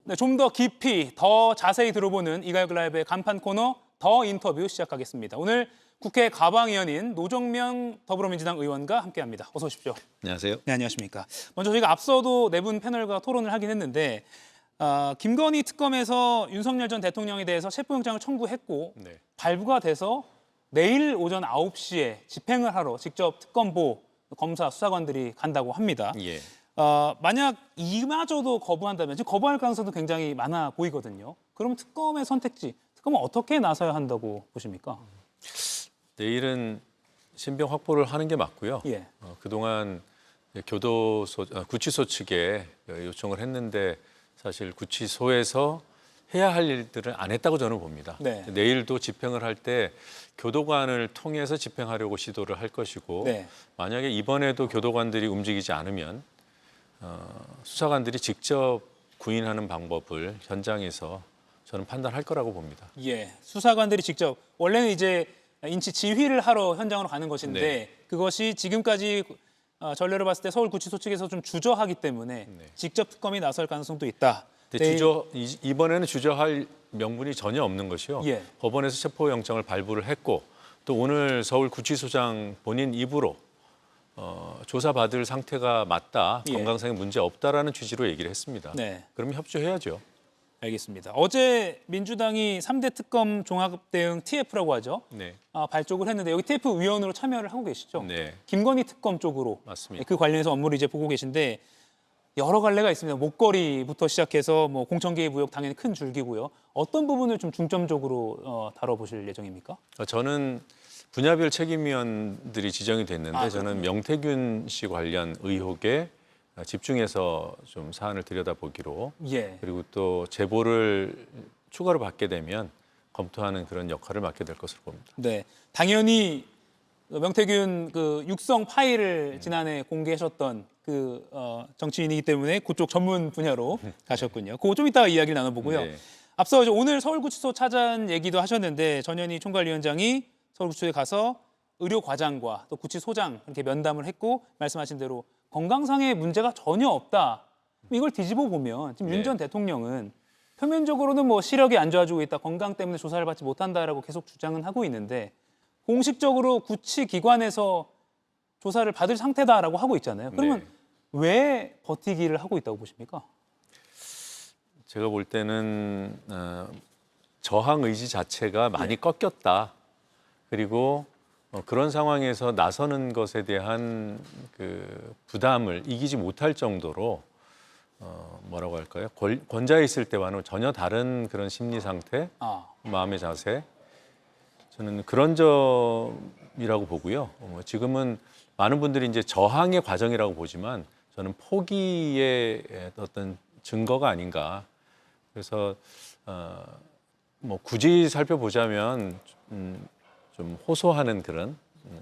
네, 좀 더 깊이, 더 자세히 들어보는 이갈그 라이브의 간판 코너 더 인터뷰 시작하겠습니다. 오늘 국회 가방위원인 노정명 더불어민주당 의원과 함께합니다. 어서 오십시오. 안녕하세요. 네, 안녕하십니까. 먼저 저희가 앞서도 네 분 패널과 토론을 하긴 했는데 김건희 특검에서 윤석열 전 대통령에 대해서 체포영장을 청구했고 네. 발부가 돼서 내일 오전 9시에 집행을 하러 직접 특검보 검사 수사관들이 간다고 합니다. 예. 만약 이마저도 거부한다면 지금 거부할 가능성도 굉장히 많아 보이거든요. 그럼 특검의 선택지, 특검은 어떻게 나서야 한다고 보십니까? 내일은 신병 확보를 하는 게 맞고요. 예. 그동안 구치소 측에 요청을 했는데 사실 구치소에서 해야 할 일들을 안 했다고 저는 봅니다. 네. 내일도 집행을 할 때 교도관을 통해서 집행하려고 시도를 할 것이고 네. 만약에 이번에도 교도관들이 움직이지 않으면 수사관들이 직접 구인하는 방법을 현장에서 저는 판단할 거라고 봅니다. 예, 수사관들이 직접 원래는 이제 인치 지휘를 하러 현장으로 가는 것인데 네. 그것이 지금까지 전례로 봤을 때 서울구치소 측에서 좀 주저하기 때문에 네. 직접 특검이 나설 가능성도 있다. 근데 이번에는 주저할 명분이 전혀 없는 것이요. 예. 법원에서 체포영장을 발부를 했고 또 오늘 서울구치소장 본인 입으로 조사받을 상태가 맞다, 예. 건강상에 문제 없다라는 취지로 얘기를 했습니다. 네. 그럼 협조해야죠. 알겠습니다. 어제 민주당이 3대 특검 종합대응 TF라고 하죠. 네, 발족을 했는데 여기 TF 위원으로 참여를 하고 계시죠. 네, 김건희 특검 쪽으로 맞습니다. 그 관련해서 업무를 이제 보고 계신데 여러 갈래가 있습니다. 목걸이부터 시작해서 뭐 공천개입 의혹 당연히 큰 줄기고요. 어떤 부분을 좀 중점적으로 다뤄보실 예정입니까? 저는 분야별 책임위원들이 지정이 됐는데 저는 명태균 씨 관련 의혹에 집중해서 좀 사안을 들여다보기로 예. 그리고 또 제보를 추가로 받게 되면 검토하는 그런 역할을 맡게 될 것으로 봅니다. 네, 당연히 명태균 그 육성 파일을 지난해 공개하셨던 그 정치인이기 때문에 그쪽 전문 분야로 가셨군요. 그거 좀 이따가 이야기를 나눠보고요. 네. 앞서 이제 오늘 서울구치소 찾아온 얘기도 하셨는데 전현희 총괄위원장이 서울구치소에 가서 의료과장과 또 구치소장 이렇게 면담을 했고 말씀하신 대로 건강상의 문제가 전혀 없다. 이걸 뒤집어 보면 지금 윤 전 대통령은 표면적으로는 뭐 시력이 안 좋아지고 있다, 건강 때문에 조사를 받지 못한다라고 계속 주장은 하고 있는데 공식적으로 구치기관에서 조사를 받을 상태다라고 하고 있잖아요. 그러면 왜 버티기를 하고 있다고 보십니까? 제가 볼 때는 저항 의지 자체가 많이 꺾였다. 그리고 그런 상황에서 나서는 것에 대한 그 부담을 이기지 못할 정도로 뭐라고 할까요? 권좌에 있을 때와는 전혀 다른 그런 심리 상태, 마음의 자세. 저는 그런 점이라고 보고요. 지금은 많은 분들이 이제 저항의 과정이라고 보지만 저는 포기의 어떤 증거가 아닌가. 그래서 뭐 굳이 살펴보자면 좀 호소하는 그런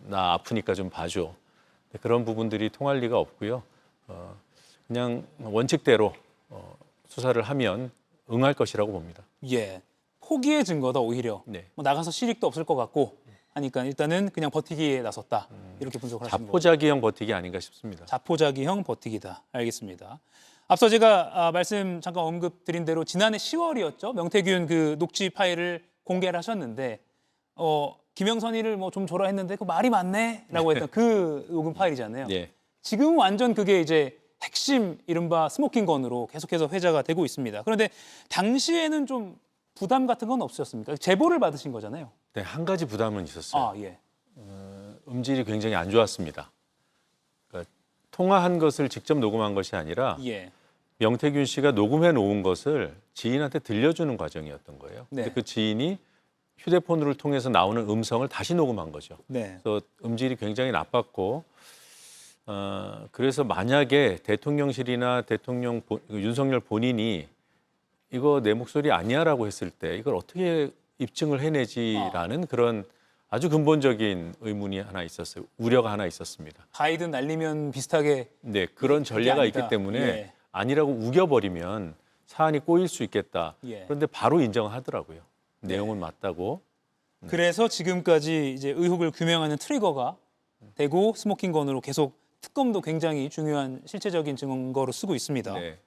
나 아프니까 좀 봐줘. 그런 부분들이 통할 리가 없고요. 그냥 원칙대로 수사를 하면 응할 것이라고 봅니다. 예, 포기의 증거다 오히려. 네. 뭐 나가서 실익도 없을 것 같고 하니까 일단은 그냥 버티기에 나섰다. 이렇게 분석을 하신 거죠. 자포자기형 버티기 아닌가 싶습니다. 자포자기형 버티기다. 알겠습니다. 앞서 제가 말씀 잠깐 언급 드린 대로 지난해 10월이었죠. 명태균 그 녹취 파일을 공개를 하셨는데 김영선이를 뭐 좀 줘라 했는데 그 말이 많네라고 했던 그 녹음 파일이잖아요. 네. 지금은 완전 그게 이제 핵심 이른바 스모킹건으로 계속해서 회자가 되고 있습니다. 그런데 당시에는 좀 부담 같은 건 없으셨습니까? 제보를 받으신 거잖아요. 네, 한 가지 부담은 있었어요. 예. 음질이 굉장히 안 좋았습니다. 그러니까 통화한 것을 직접 녹음한 것이 아니라 예. 명태균 씨가 녹음해 놓은 것을 지인한테 들려주는 과정이었던 거예요. 근데 네. 그 지인이 휴대폰을 통해서 나오는 음성을 다시 녹음한 거죠. 네. 그래서 음질이 굉장히 나빴고 그래서 만약에 대통령실이나 윤석열 본인이 이거 내 목소리 아니야라고 했을 때 이걸 어떻게 입증을 해내지라는 그런 아주 근본적인 의문이 하나 있었어요. 우려가 하나 있었습니다. 바이든 날리면 비슷하게 네, 그런 전례가 아니다. 있기 때문에 예. 아니라고 우겨버리면 사안이 꼬일 수 있겠다. 예. 그런데 바로 인정을 하더라고요. 내용은 맞다고. 그래서 지금까지 이제 의혹을 규명하는 트리거가 되고 스모킹건으로 계속 특검도 굉장히 중요한 실체적인 증거로 쓰고 있습니다. 네.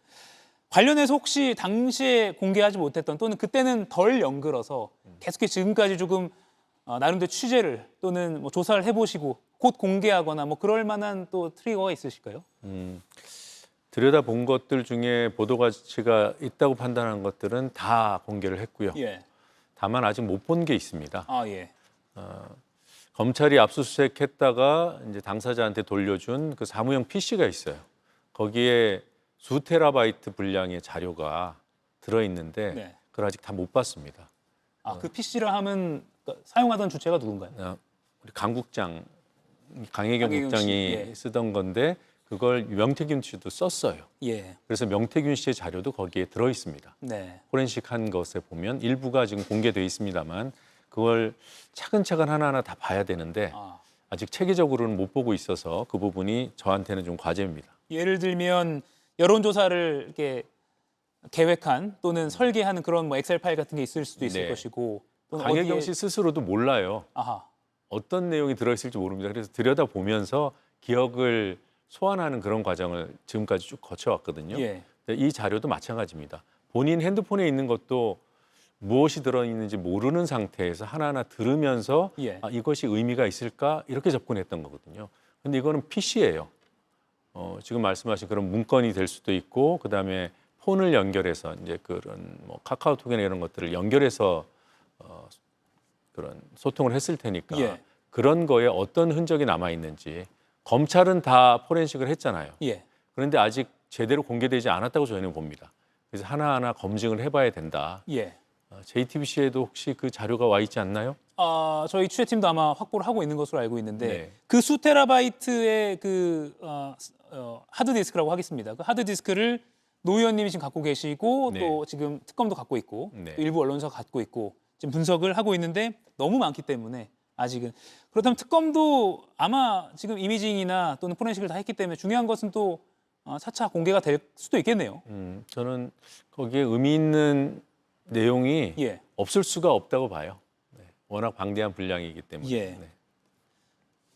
관련해서 혹시 당시에 공개하지 못했던 또는 그때는 덜 연글어서 계속해서 지금까지 조금 나름대로 취재를 또는 뭐 조사를 해보시고 곧 공개하거나 뭐 그럴 만한 또 트리거가 있으실까요? 들여다본 것들 중에 보도 가치가 있다고 판단한 것들은 다 공개를 했고요. 예. 다만 아직 못 본 게 있습니다. 아 예. 검찰이 압수수색했다가 이제 당사자한테 돌려준 그 사무용 PC가 있어요. 거기에 수 테라바이트 분량의 자료가 들어있는데 네. 그걸 아직 다 못 봤습니다. 그 PC를 하면 사용하던 주체가 누군가요? 우리 강혜경 강혜경 국장이 씨, 예. 쓰던 건데 그걸 명태균 씨도 썼어요. 예. 그래서 명태균 씨의 자료도 거기에 들어 있습니다. 네. 포렌식한 것에 보면 일부가 지금 공개돼 있습니다만 그걸 차근차근 하나하나 다 봐야 되는데 아직 체계적으로는 못 보고 있어서 그 부분이 저한테는 좀 과제입니다. 예를 들면 여론조사를 이렇게 계획한 또는 설계하는 그런 뭐 엑셀 파일 같은 게 있을 수도 있을 네. 것이고 또는 강혜경 어디에- 씨 스스로도 몰라요. 아하. 어떤 내용이 들어있을지 모릅니다. 그래서 들여다보면서 기억을 소환하는 그런 과정을 지금까지 쭉 거쳐왔거든요. 예. 근데 이 자료도 마찬가지입니다. 본인 핸드폰에 있는 것도 무엇이 들어있는지 모르는 상태에서 하나하나 들으면서 예. 이것이 의미가 있을까 이렇게 접근했던 거거든요. 근데 이거는 PC예요. 지금 말씀하신 그런 문건이 될 수도 있고 그다음에 폰을 연결해서 이제 그런 뭐 카카오톡이나 이런 것들을 연결해서 그런 소통을 했을 테니까 예. 그런 거에 어떤 흔적이 남아 있는지 검찰은 다 포렌식을 했잖아요. 예. 그런데 아직 제대로 공개되지 않았다고 저희는 봅니다. 그래서 하나하나 검증을 해봐야 된다. 예. JTBC에도 혹시 그 자료가 와 있지 않나요? 저희 취재팀도 아마 확보를 하고 있는 것으로 알고 있는데 네. 그 수 테라바이트의 그 하드디스크라고 하겠습니다. 그 하드디스크를 노 의원님이 지금 갖고 계시고 네. 또 지금 특검도 갖고 있고 네. 또 일부 언론사가 갖고 있고 지금 분석을 하고 있는데 너무 많기 때문에 아직은 그렇다면 특검도 아마 지금 이미징이나 또는 포렌식을 다 했기 때문에 중요한 것은 또 4차 공개가 될 수도 있겠네요. 저는 거기에 의미 있는 내용이 예. 없을 수가 없다고 봐요. 네. 워낙 방대한 분량이기 때문에. 예. 네.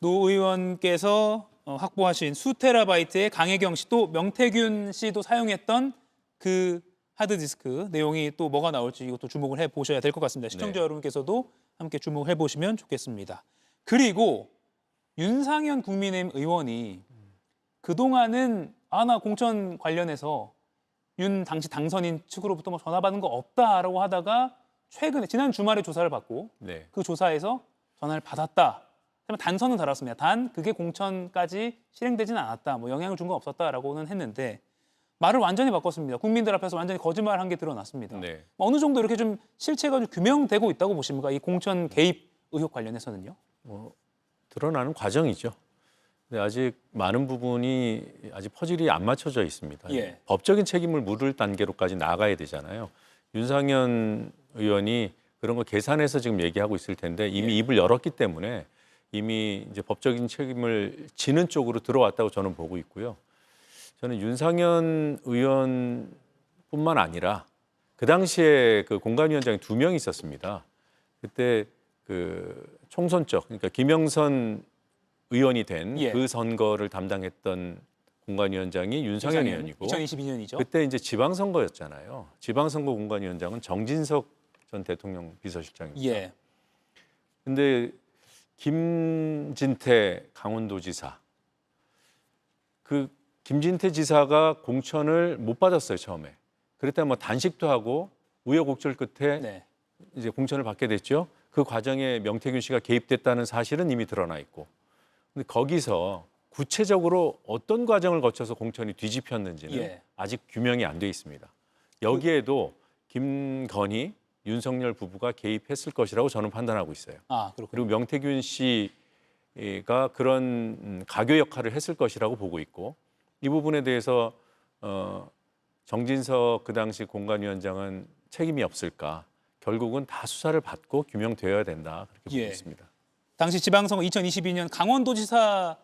노 의원께서 확보하신 수 테라바이트의 강혜경 씨 또 명태균 씨도 사용했던 그 하드디스크 내용이 또 뭐가 나올지 이것도 주목을 해보셔야 될 것 같습니다. 시청자 네. 여러분께서도 함께 주목을 해보시면 좋겠습니다. 그리고 윤상현 국민의힘 의원이 그동안은 나 공천 관련해서 윤 당시 당선인 측으로부터 뭐 전화 받은 거 없다라고 하다가 최근에 지난 주말에 조사를 받고 네. 그 조사에서 전화를 받았다. 하지만 단서는 달았습니다. 단 그게 공천까지 실행되지는 않았다. 뭐 영향을 준 건 없었다라고는 했는데 말을 완전히 바꿨습니다. 국민들 앞에서 완전히 거짓말한 게 드러났습니다. 네. 어느 정도 이렇게 좀 실체가 좀 규명되고 있다고 보십니까? 이 공천 개입 의혹 관련해서는요? 드러나는 과정이죠. 근데 아직 많은 부분이 아직 퍼즐이 안 맞춰져 있습니다. 예. 법적인 책임을 물을 단계로까지 나가야 되잖아요. 윤상현 의원이 그런 거 계산해서 지금 얘기하고 있을 텐데 이미 예. 입을 열었기 때문에 이미 이제 법적인 책임을 지는 쪽으로 들어왔다고 저는 보고 있고요. 저는 윤상현 의원뿐만 아니라 그 당시에 그 공관위원장이 2명 있었습니다. 그때 그 총선 쪽, 그러니까 김영선 의원이 된 예. 그 선거를 담당했던 공관위원장이 윤상현 의원이고 2022년이죠. 그때 이제 지방선거였잖아요. 지방선거 공관위원장은 정진석 전 대통령 비서실장입니다. 예. 근데 김진태 강원도지사 그 김진태 지사가 공천을 못 받았어요 처음에. 그랬다 뭐 단식도 하고 우여곡절 끝에 네. 이제 공천을 받게 됐죠. 그 과정에 명태균 씨가 개입됐다는 사실은 이미 드러나 있고. 근데 거기서 구체적으로 어떤 과정을 거쳐서 공천이 뒤집혔는지는 예. 아직 아직 규명이 안 돼 있습니다. 여기에도 김건희, 윤석열 부부가 개입했을 것이라고 저는 판단하고 있어요. 그렇군요. 그리고 명태균 씨가 그런 가교 역할을 했을 것이라고 보고 있고 이 부분에 대해서 정진석 그 당시 공관위원장은 책임이 없을까? 결국은 다 수사를 받고 규명되어야 된다 그렇게 예. 보고 있습니다. 당시 지방선거 2022년 강원도지사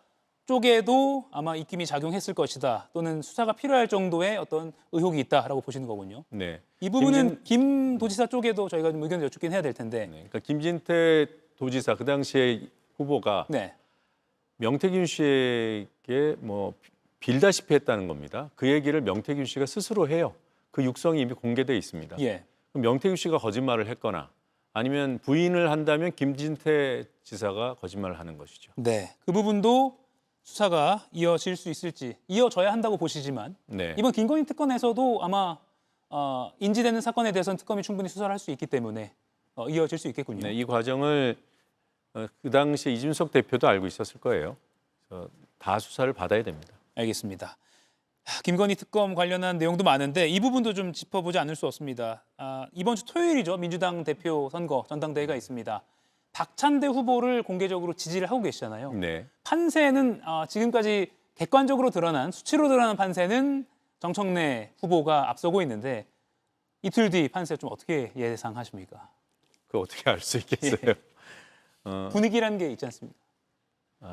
쪽에도 아마 입김이 작용했을 것이다. 또는 수사가 필요할 정도의 어떤 의혹이 있다라고 보시는 거군요. 네. 이 부분은 김 도지사 쪽에도 저희가 좀 의견을 여쭙긴 해야 될 텐데. 네. 그러니까 김진태 도지사 그 당시에 후보가 네. 명태균 씨에게 뭐 빌다시피 했다는 겁니다. 그 얘기를 명태균 씨가 스스로 해요. 그 육성이 이미 공개돼 있습니다. 예. 그럼 명태균 씨가 거짓말을 했거나 아니면 부인을 한다면 김진태 지사가 거짓말을 하는 것이죠. 네. 그 부분도 수사가 이어질 수 있을지 이어져야 한다고 보시지만 네. 이번 김건희 특검에서도 아마 인지되는 사건에 대해서는 특검이 충분히 수사를 할 수 있기 때문에 이어질 수 있겠군요. 네, 이 과정을 그 당시 이준석 대표도 알고 있었을 거예요. 그래서 다 수사를 받아야 됩니다. 알겠습니다. 김건희 특검 관련한 내용도 많은데 이 부분도 좀 짚어보지 않을 수 없습니다. 이번 주 토요일이죠. 민주당 대표 선거 전당대회가 있습니다. 박찬대 후보를 공개적으로 지지를 하고 계시잖아요. 네. 판세는 지금까지 객관적으로 드러난 수치로 드러난 판세는 정청래 후보가 앞서고 있는데 이틀 뒤 판세 좀 어떻게 예상하십니까? 그거 어떻게 알 수 있겠어요? 분위기라는 게 있지 않습니까?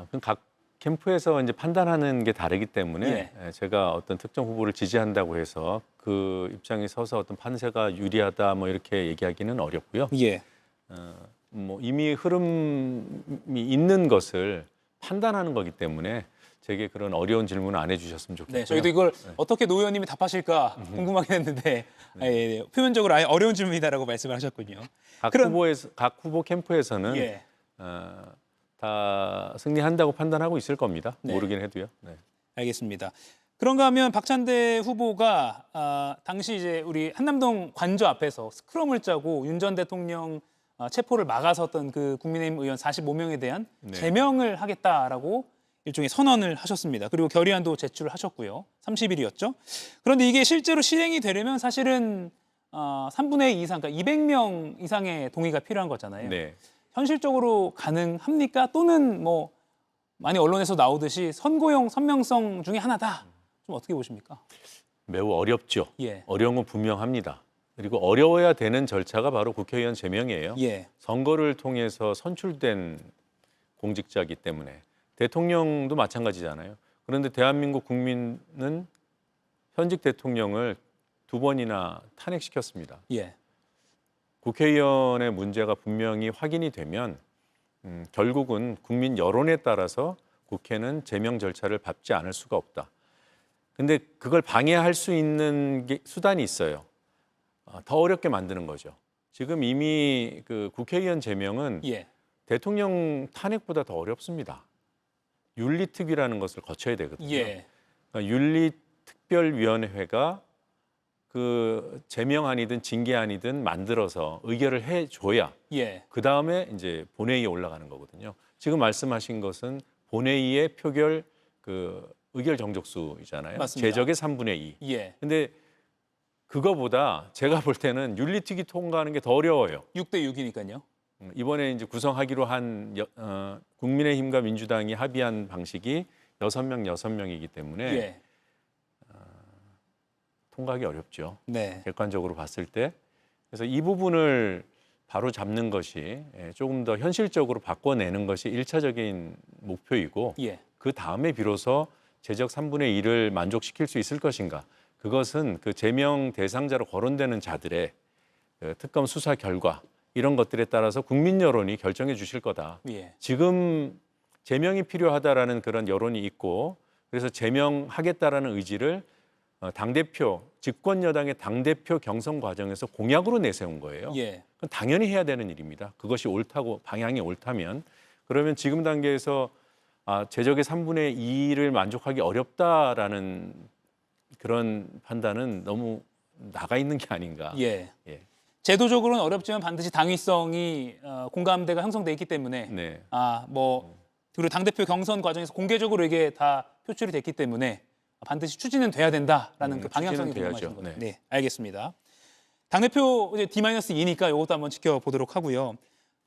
그럼 각 캠프에서 이제 판단하는 게 다르기 때문에 제가 어떤 특정 후보를 지지한다고 해서 그 입장에 서서 어떤 판세가 유리하다 뭐 이렇게 얘기하기는 어렵고요. 예. 뭐 이미 흐름이 있는 것을 판단하는 거기 때문에 제게 그런 어려운 질문 안 해주셨으면 좋겠고요. 네, 저희도 이걸 어떻게 노 의원님이 답하시까 궁금하긴 했는데 표면적으로 아예 어려운 질문이다라고 말씀을 하셨군요. 각 후보 캠프에서는 예. 다 승리한다고 판단하고 있을 겁니다. 네. 모르긴 해도요. 네. 알겠습니다. 그런가 하면 박찬대 후보가 당시 이제 우리 한남동 관저 앞에서 스크럼을 짜고 윤 전 대통령 체포를 막아섰던 그 국민의힘 의원 45명에 대한 제명을 하겠다라고 일종의 선언을 하셨습니다. 그리고 결의안도 제출을 하셨고요. 30일이었죠. 그런데 이게 실제로 실행이 되려면 사실은 3분의 2 이상, 그러니까 200명 이상의 동의가 필요한 거잖아요. 네. 현실적으로 가능합니까? 또는 뭐 많이 언론에서 나오듯이 선거용 선명성 중에 하나다. 좀 어떻게 보십니까? 매우 어렵죠. 예. 어려운 건 분명합니다. 그리고 어려워야 되는 절차가 바로 국회의원 제명이에요. 예. 선거를 통해서 선출된 공직자이기 때문에 대통령도 마찬가지잖아요. 그런데 대한민국 국민은 현직 대통령을 2번이나 탄핵시켰습니다. 예. 국회의원의 문제가 분명히 확인이 되면 결국은 국민 여론에 따라서 국회는 제명 절차를 밟지 않을 수가 없다. 근데 그걸 방해할 수 있는 수단이 있어요. 더 어렵게 만드는 거죠. 지금 이미 그 국회의원 제명은 예. 대통령 탄핵보다 더 어렵습니다. 윤리특위라는 것을 거쳐야 되거든요. 예. 그러니까 윤리특별위원회가 그 제명안이든 징계안이든 만들어서 의결을 해줘야 예. 그 다음에 이제 본회의에 올라가는 거거든요. 지금 말씀하신 것은 본회의의 표결 그 의결 정족수이잖아요. 맞습니다. 제적의 3분의 2. 예. 근데 그거보다 제가 볼 때는 윤리특위 통과하는 게 더 어려워요. 6대 6이니까요. 이번에 이제 구성하기로 한 국민의힘과 민주당이 합의한 방식이 6명이기 때문에 예. 통과하기 어렵죠. 네. 객관적으로 봤을 때. 그래서 이 부분을 바로 잡는 것이 조금 더 현실적으로 바꿔내는 것이 1차적인 목표이고 예. 그 다음에 비로소 제적 3분의 1을 만족시킬 수 있을 것인가. 그것은 그 제명 대상자로 거론되는 자들의 그 특검 수사 결과 이런 것들에 따라서 국민 여론이 결정해 주실 거다. 예. 지금 제명이 필요하다라는 그런 여론이 있고 그래서 제명하겠다라는 의지를 당대표, 집권 여당의 당대표 경선 과정에서 공약으로 내세운 거예요. 예. 그건 당연히 해야 되는 일입니다. 그것이 옳다고 방향이 옳다면 그러면 지금 단계에서 제적의 3분의 2를 만족하기 어렵다라는 그런 판단은 너무 나가 있는 게 아닌가. 예. 예. 제도적으로는 어렵지만 반드시 당위성이 공감대가 형성돼 있기 때문에 네. 그리고 당대표 경선 과정에서 공개적으로 이게 다 표출이 됐기 때문에 반드시 추진은 돼야 된다라는 그 방향성이 추진은 궁금하신 돼야죠. 거죠. 네. 네, 알겠습니다. 당대표 이제 D-2니까 이것도 한번 지켜보도록 하고요.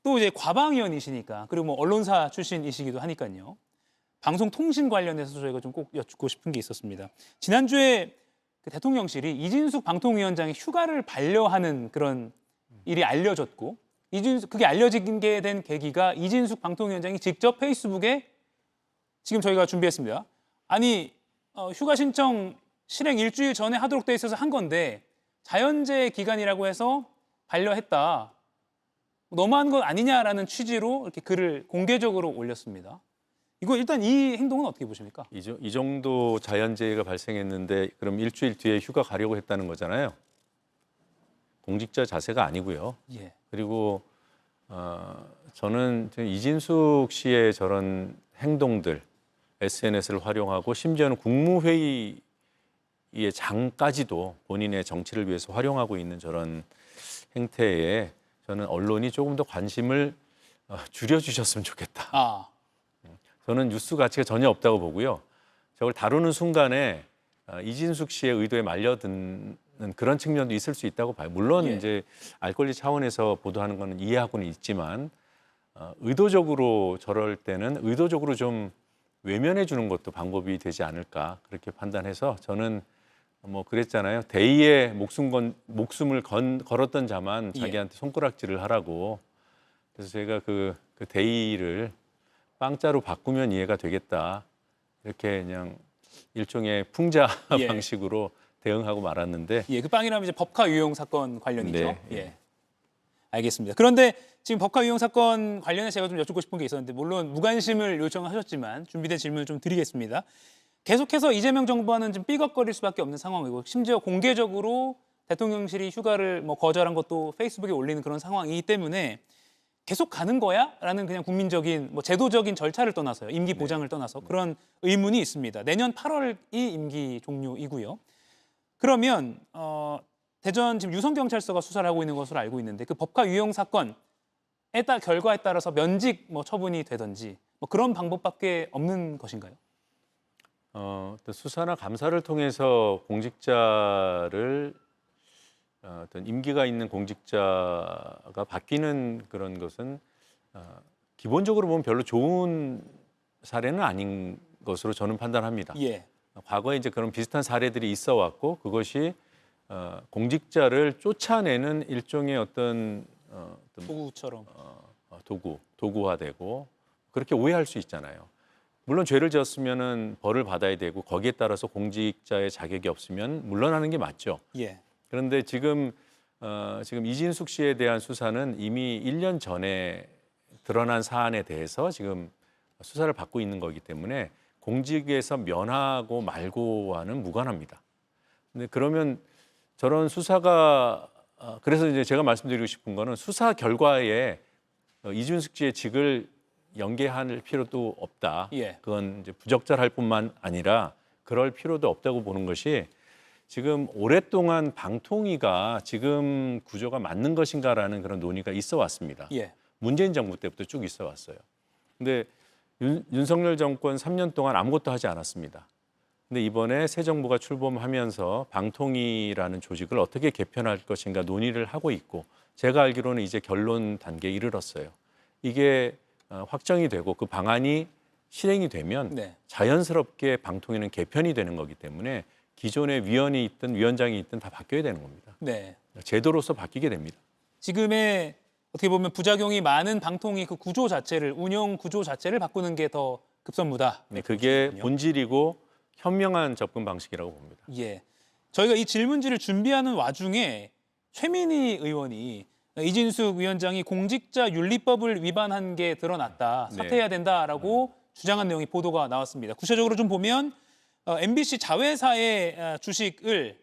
또 이제 과방위원이시니까 그리고 뭐 언론사 출신이시기도 하니까요. 방송통신 관련해서 저희가 좀 꼭 여쭙고 싶은 게 있었습니다. 지난주에 그 대통령실이 이진숙 방통위원장의 휴가를 반려하는 그런 일이 알려졌고 그게 알려지게 된 계기가 이진숙 방통위원장이 직접 페이스북에 지금 저희가 준비했습니다. 아니 휴가 신청 실행 일주일 전에 하도록 돼 있어서 한 건데 자연재해 기간이라고 해서 반려했다. 너무한 것 아니냐라는 취지로 이렇게 글을 공개적으로 올렸습니다. 이거 일단 이 행동은 어떻게 보십니까? 이 정도 자연재해가 발생했는데 그럼 일주일 뒤에 휴가 가려고 했다는 거잖아요. 공직자 자세가 아니고요. 예. 그리고 저는 이진숙 씨의 저런 행동들, SNS를 활용하고 심지어는 국무회의의 장까지도 본인의 정치를 위해서 활용하고 있는 저런 행태에 저는 언론이 조금 더 관심을 줄여주셨으면 좋겠다. 아, 저는 뉴스 가치가 전혀 없다고 보고요. 저걸 다루는 순간에 이진숙 씨의 의도에 말려드는 그런 측면도 있을 수 있다고 봐요. 물론 예. 이제 알 권리 차원에서 보도하는 거는 이해하고는 있지만 의도적으로 저럴 때는 의도적으로 좀 외면해 주는 것도 방법이 되지 않을까 그렇게 판단해서 저는 뭐 그랬잖아요. 대의에 목숨을 걸었던 자만 예. 자기한테 손가락질을 하라고. 그래서 제가 그 대의를 빵자로 바꾸면 이해가 되겠다. 이렇게 그냥 일종의 풍자 예. 방식으로 대응하고 말았는데 예, 그 빵이라면 이제 법카 유용 사건 관련이죠. 네, 예. 예. 알겠습니다. 그런데 지금 법카 유용 사건 관련해서 제가 좀 여쭙고 싶은 게 있었는데 물론 무관심을 요청하셨지만 준비된 질문을 좀 드리겠습니다. 계속해서 이재명 정부와는 좀 삐걱거릴 수밖에 없는 상황이고 심지어 공개적으로 대통령실이 휴가를 뭐 거절한 것도 페이스북에 올리는 그런 상황이기 때문에 계속 가는 거야? 라는 그냥 국민적인 뭐 제도적인 절차를 떠나서요. 임기 보장을 떠나서 그런 의문이 있습니다. 내년 8월이 임기 종료이고요. 그러면 대전 지금 유성경찰서가 수사를 하고 있는 것으로 알고 있는데 그 법카 유용 사건에 따라 결과에 따라서 면직 뭐 처분이 되든지 뭐 그런 방법밖에 없는 것인가요? 또 수사나 감사를 통해서 공직자를 어떤 임기가 있는 공직자가 바뀌는 그런 것은 기본적으로 보면 별로 좋은 사례는 아닌 것으로 저는 판단합니다. 예, 과거에 이제 그런 비슷한 사례들이 있어 왔고 그것이 공직자를 쫓아내는 일종의 어떤 도구처럼. 도구화되고 그렇게 오해할 수 있잖아요. 물론 죄를 지었으면은 벌을 받아야 되고 거기에 따라서 공직자의 자격이 없으면 물러나는 게 맞죠. 예, 그런데 지금 이진숙 씨에 대한 수사는 이미 1년 전에 드러난 사안에 대해서 지금 수사를 받고 있는 거기 때문에 공직에서 면하고 말고와는 무관합니다. 근데 그러면 저런 수사가 그래서 이제 제가 말씀드리고 싶은 거는 수사 결과에 이진숙 씨의 직을 연계할 필요도 없다. 예. 그건 이제 부적절할 뿐만 아니라 그럴 필요도 없다고 보는 것이 지금 오랫동안 방통위가 지금 구조가 맞는 것인가라는 그런 논의가 있어 왔습니다. 예, 문재인 정부 때부터 쭉 있어 왔어요. 근데 윤석열 정권 3년 동안 아무것도 하지 않았습니다. 근데 이번에 새 정부가 출범하면서 방통위라는 조직을 어떻게 개편할 것인가 논의를 하고 있고 제가 알기로는 이제 결론 단계에 이르렀어요. 이게 확정이 되고 그 방안이 실행이 되면 네. 자연스럽게 방통위는 개편이 되는 거기 때문에 기존의 위원이 있든 위원장이 있든 다 바뀌어야 되는 겁니다. 네. 제도로서 바뀌게 됩니다. 지금의 어떻게 보면 부작용이 많은 방통위 그 구조 자체를 운영 구조 자체를 바꾸는 게 더 급선무다. 네, 그게 본질이고 현명한 접근 방식이라고 봅니다. 예. 저희가 이 질문지를 준비하는 와중에 최민희 의원이 이진숙 위원장이 공직자 윤리법을 위반한 게 드러났다. 네. 사퇴해야 된다라고 주장한 내용이 보도가 나왔습니다. 구체적으로 좀 보면 MBC 자회사의 주식을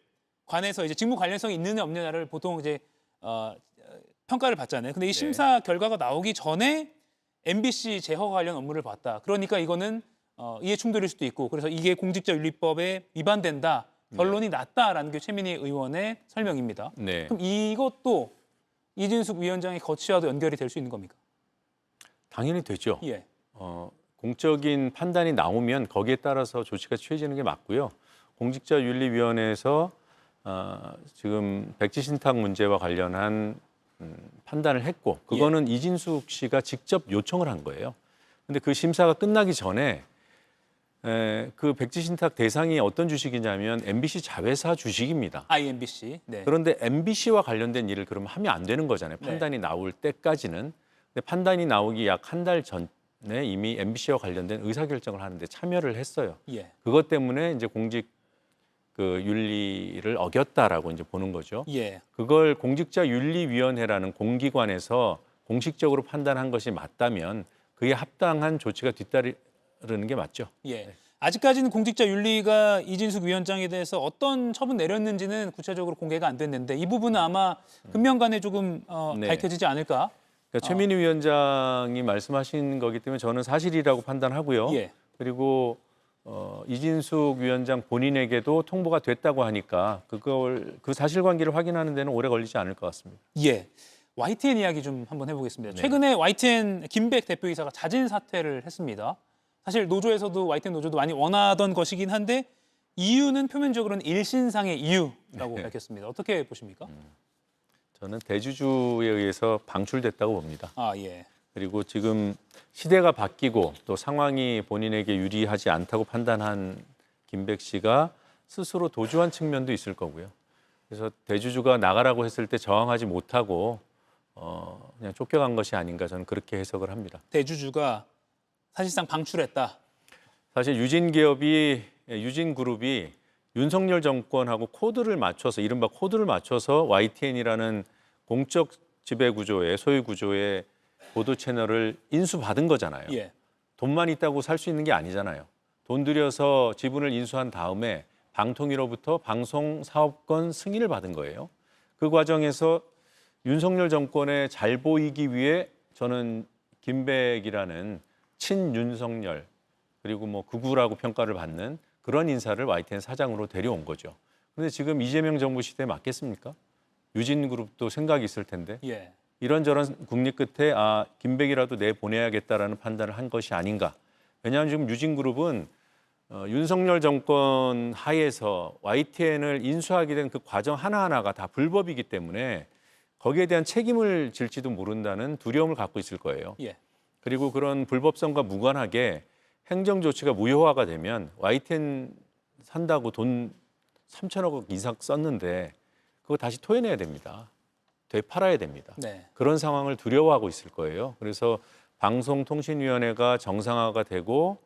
관해서 이제 직무 관련성이 있느냐 없느냐를 보통 이제 평가를 받잖아요. 근데 이 네. 심사 결과가 나오기 전에 MBC 제허 관련 업무를 봤다. 그러니까 이거는 이해 충돌일 수도 있고 그래서 이게 공직자윤리법에 위반된다. 결론이 났다라는 게 최민희 의원의 설명입니다. 네. 그럼 이것도 이진숙 위원장의 거취와도 연결이 될 수 있는 겁니까? 당연히 되죠. 예. 공적인 판단이 나오면 거기에 따라서 조치가 취해지는 게 맞고요. 공직자윤리위원회에서 지금 백지 신탁 문제와 관련한 판단을 했고 그거는 이진숙 씨가 직접 요청을 한 거예요. 근데 그 심사가 끝나기 전에 그 백지 신탁 대상이 어떤 주식이냐면 MBC 자회사 주식입니다. IMBC. 네. 그런데 MBC와 관련된 일을 그러면 하면 안 되는 거잖아요. 네. 판단이 나올 때까지는. 근데 판단이 나오기 약 한 달 전에 이미 MBC와 관련된 의사결정을 하는데 참여를 했어요. 예. 그것 때문에 이제 공직 그 윤리를 어겼다라고 이제 보는 거죠. 예. 그걸 공직자윤리위원회라는 공기관에서 공식적으로 판단한 것이 맞다면 그에 합당한 조치가 따르는 게 맞죠. 예. 아직까지는 공직자윤리가 이진숙 위원장에 대해서 어떤 처분 내렸는지는 구체적으로 공개가 안 됐는데 이 부분은 아마 금년간에 조금 네. 밝혀지지 않을까? 그러니까 최민희 위원장이 말씀하신 거기 때문에 저는 사실이라고 판단하고요. 예. 그리고 이진숙 위원장 본인에게도 통보가 됐다고 하니까 그 사실관계를 확인하는 데는 오래 걸리지 않을 것 같습니다. 예. YTN 이야기 좀 한번 해보겠습니다. 네. 최근에 YTN 김백 대표이사가 자진 사퇴를 했습니다. 사실 노조에서도 YTN 노조도 많이 원하던 것이긴 한데 이유는 표면적으로는 일신상의 이유라고 네. 밝혔습니다. 어떻게 보십니까? 저는 대주주에 의해서 방출됐다고 봅니다. 아 예. 그리고 지금 시대가 바뀌고 또 상황이 본인에게 유리하지 않다고 판단한 김백 씨가 스스로 도주한 측면도 있을 거고요. 그래서 대주주가 나가라고 했을 때 저항하지 못하고 그냥 쫓겨간 것이 아닌가 저는 그렇게 해석을 합니다. 대주주가 사실상 방출했다. 사실 유진그룹이 윤석열 정권하고 코드를 맞춰서 이른바 코드를 맞춰서 YTN이라는 공적 지배 구조의 소유 구조의 보도 채널을 인수받은 거잖아요. 예. 돈만 있다고 살 수 있는 게 아니잖아요. 돈 들여서 지분을 인수한 다음에 방통위로부터 방송 사업권 승인을 받은 거예요. 그 과정에서 윤석열 정권에 잘 보이기 위해 저는 김백이라는 친윤석열 그리고 뭐 극우라고 평가를 받는 그런 인사를 YTN 사장으로 데려온 거죠. 그런데 지금 이재명 정부 시대에 맞겠습니까? 유진그룹도 생각이 있을 텐데 예. 이런저런 국리 끝에 김백이라도 내보내야겠다라는 판단을 한 것이 아닌가. 왜냐하면 지금 유진그룹은 윤석열 정권 하에서 YTN을 인수하게 된 그 과정 하나하나가 다 불법이기 때문에 거기에 대한 책임을 질지도 모른다는 두려움을 갖고 있을 거예요. 예. 그리고 그런 불법성과 무관하게 행정 조치가 무효화가 되면 YTN 산다고 돈 3천억 원 이상 썼는데 그거 다시 토해내야 됩니다. 되팔아야 됩니다. 네. 그런 상황을 두려워하고 있을 거예요. 그래서 방송통신위원회가 정상화가 되고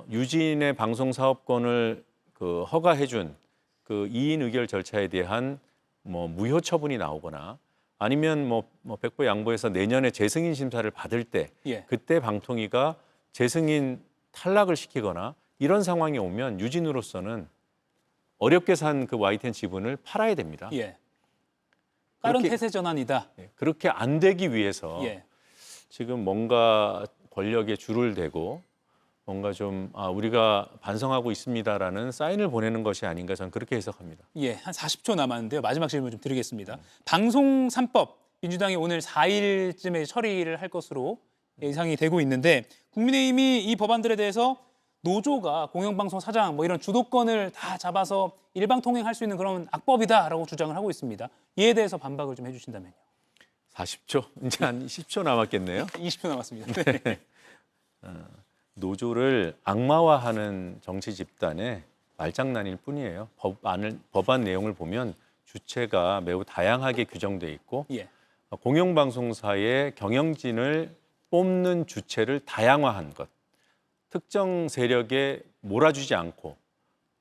유진의 방송 사업권을 허가해준 그 이인 의결 절차에 대한 뭐 무효 처분이 나오거나 아니면 뭐 백보 양보해서 내년에 재승인 심사를 받을 때 예. 그때 방통위가 재승인 탈락을 시키거나 이런 상황이 오면 유진으로서는 어렵게 산 그 YTN 지분을 팔아야 됩니다. 예. 다른 그렇게- 태세 전환이다. 그렇게 안 되기 위해서 예. 지금 뭔가 권력에 줄을 대고 뭔가 좀 우리가 반성하고 있습니다라는 사인을 보내는 것이 아닌가 저는 그렇게 해석합니다. 예, 한 40초 남았는데요. 마지막 질문 좀 드리겠습니다. 방송 3법 민주당이 오늘 4일쯤에 처리를 할 것으로 예상이 되고 있는데 국민의힘이 이 법안들에 대해서 노조가 공영방송 사장 뭐 이런 주도권을 다 잡아서 일방통행할 수 있는 그런 악법이다라고 주장을 하고 있습니다. 이에 대해서 반박을 좀 해주신다면요. 40초? 이제 한 10초 남았겠네요. 20초 남았습니다. 네. 노조를 악마화하는 정치 집단의 말장난일 뿐이에요. 법안 내용을 보면 주체가 매우 다양하게 규정돼 있고 예. 공영방송사의 경영진을 뽑는 주체를 다양화한 것. 특정 세력에 몰아주지 않고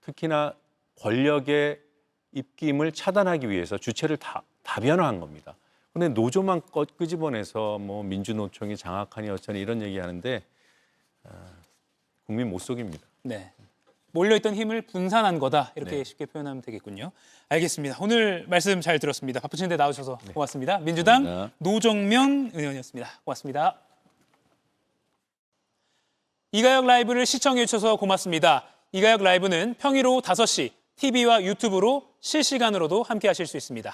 특히나 권력의 입김을 차단하기 위해서 주체를 다 다변화한 겁니다. 그런데 노조만 끄집어내서 뭐 민주노총이 장악하니 어쩌니 이런 얘기하는데 국민 못 속입니다. 네. 몰려있던 힘을 분산한 거다 이렇게 네. 쉽게 표현하면 되겠군요. 알겠습니다. 오늘 말씀 잘 들었습니다. 바쁘신데 나오셔서 고맙습니다. 민주당 고맙습니다. 노정명 의원이었습니다. 고맙습니다. 이가혁 라이브를 시청해 주셔서 고맙습니다. 이가혁 라이브는 평일 오후 5시 TV와 유튜브로 실시간으로도 함께 하실 수 있습니다.